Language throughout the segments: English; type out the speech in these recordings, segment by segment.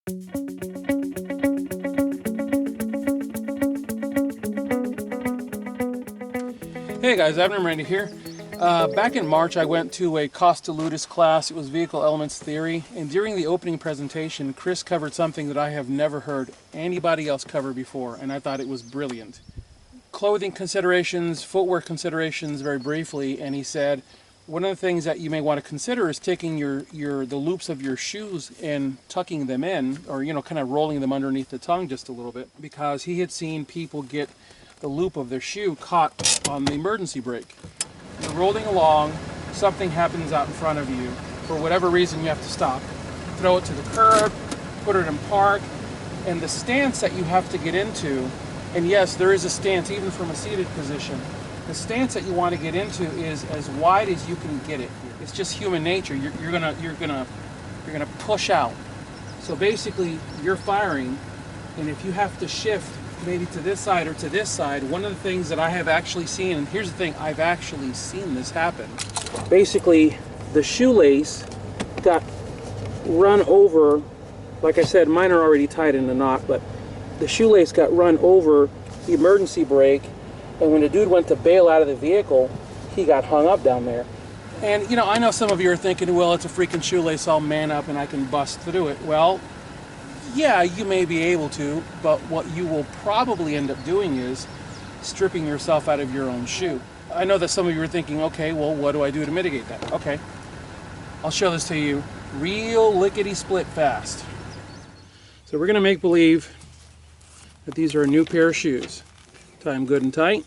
Hey guys, Abner Randy here. Back in March I went to a Costa Ludus class. It was Vehicle Elements Theory, and during the opening presentation Chris covered something that I have never heard anybody else cover before, and I thought it was brilliant. Clothing considerations, footwear considerations very briefly, and he said one of the things that you may want to consider is taking the loops of your shoes and tucking them in, or kind of rolling them underneath the tongue just a little bit, because he had seen people get the loop of their shoe caught on the emergency brake. You're rolling along, something happens out in front of you. For whatever reason you have to stop. Throw it to the curb, put it in park, and the stance that you have to get into, and yes, there is a stance even from a seated position. The stance that you want to get into is as wide as you can get it. It's just human nature. You're gonna push out. So basically you're firing, and if you have to shift maybe to this side or to this side, one of the things that I have actually seen, and here's the thing, I've actually seen this happen. Basically, the shoelace got run over. Like I said, mine are already tied in a knot, but the shoelace got run over the emergency brake, and when the dude went to bail out of the vehicle, he got hung up down there. And I know some of you are thinking, well, it's a freaking shoelace, I'll man up and I can bust through it. Well, yeah, you may be able to, but what you will probably end up doing is stripping yourself out of your own shoe. I know that some of you are thinking, okay, well, what do I do to mitigate that? Okay, I'll show this to you real lickety-split fast. So we're gonna make believe that these are a new pair of shoes. Tie them good and tight.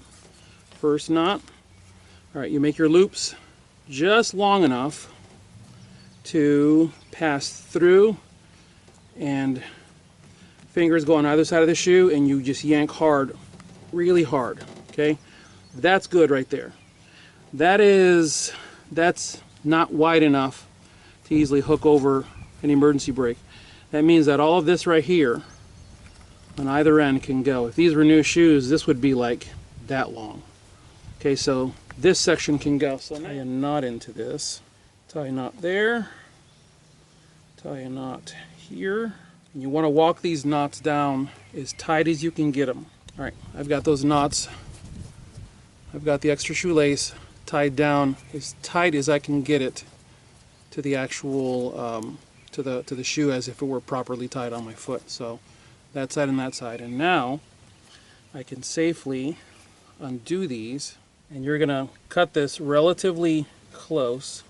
First knot. All right, you make your loops just long enough to pass through, and fingers go on either side of the shoe, and you just yank hard, really hard, okay? That's good right there. That's not wide enough to easily hook over an emergency brake. That means that all of this right here on either end can go. If these were new shoes, this would be like that long. Okay, so this section can go. So tie a knot into this. Tie a knot there. Tie a knot here. And you want to walk these knots down as tight as you can get them. All right, I've got those knots. I've got the extra shoelace tied down as tight as I can get it to the actual to the shoe, as if it were properly tied on my foot. So that side and that side. And now I can safely undo these, and you're gonna cut this relatively close.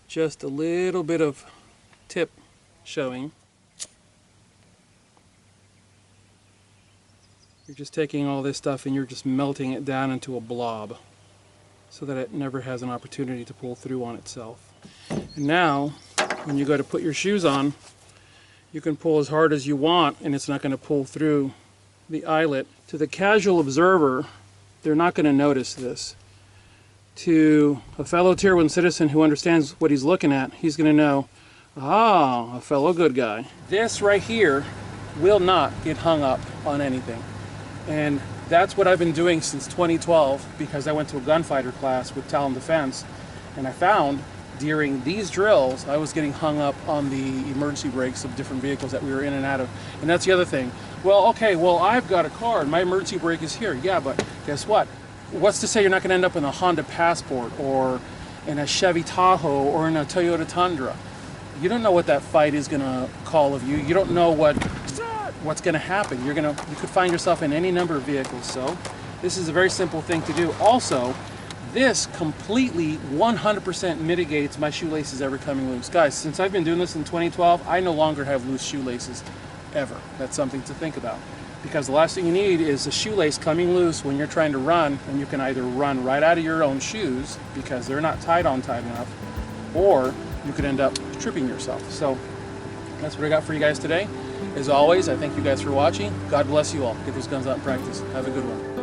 Just a little bit of tip showing. You're just taking all this stuff and you're just melting it down into a blob so that it never has an opportunity to pull through on itself. And now when you go to put your shoes on, you can pull as hard as you want and it's not going to pull through the eyelet. To the casual observer, they're not going to notice this. To a fellow Tier 1 citizen who understands what he's looking at, he's going to know, ah, a fellow good guy. This right here will not get hung up on anything. And that's what I've been doing since 2012, because I went to a gunfighter class with Talon Defense, and I found during these drills I was getting hung up on the emergency brakes of different vehicles that we were in and out of. And that's the other thing. Well, okay, well, I've got a car and my emergency brake is here. Yeah, but guess what? What's to say you're not going to end up in a Honda Passport or in a Chevy Tahoe or in a Toyota Tundra? You don't know what that fight is going to call of you. You don't know what's going to happen. You could find yourself in any number of vehicles. So this is a very simple thing to do. Also, this completely 100% mitigates my shoelaces ever coming loose. Guys, since I've been doing this in 2012, I no longer have loose shoelaces ever. That's something to think about. Because the last thing you need is a shoelace coming loose when you're trying to run, and you can either run right out of your own shoes because they're not tied on tight enough, or you could end up tripping yourself. So that's what I got for you guys today. As always, I thank you guys for watching. God bless you all. Get those guns out in practice. Have a good one.